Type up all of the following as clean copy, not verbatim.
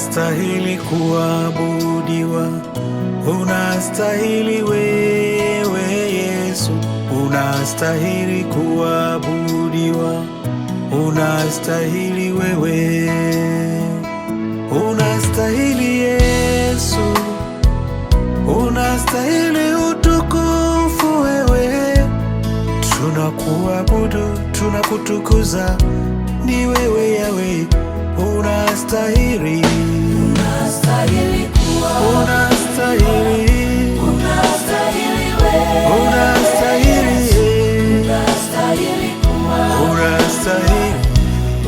unastahili kuabudiwa, unastahili wewe Yesu, unastahili kuabudiwa, unastahili wewe, unastahili Yesu, unastahili utukufu wewe, tunakuabudu, tunakutukuza, ni wewe Yawe, unastahili, unastahili kuabudiwa, unastahili, unastahili wewe, unastahili, unastahili kuabudiwa,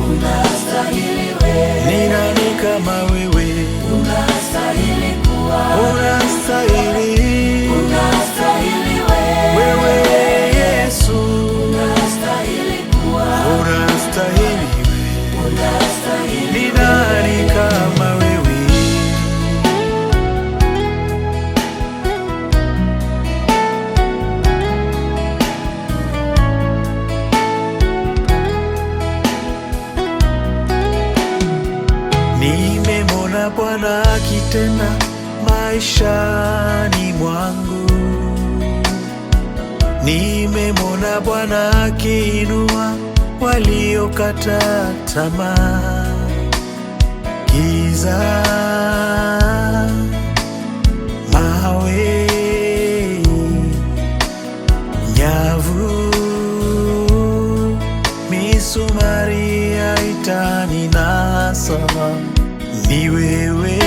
unastahili wewe, ni nani kama wewe, unastahili kuabudiwa, unastahili, unastahili wewe Yesu, unastahili kuabudiwa, unastahili, unastahili ni nani kama wewe? Nimemwona Bwana akitenda maishani mwangu, nimemwona Bwana akiinua waliokata tamaa. Giza, mawe, nyavu, misumari haitaninasa, ni wewe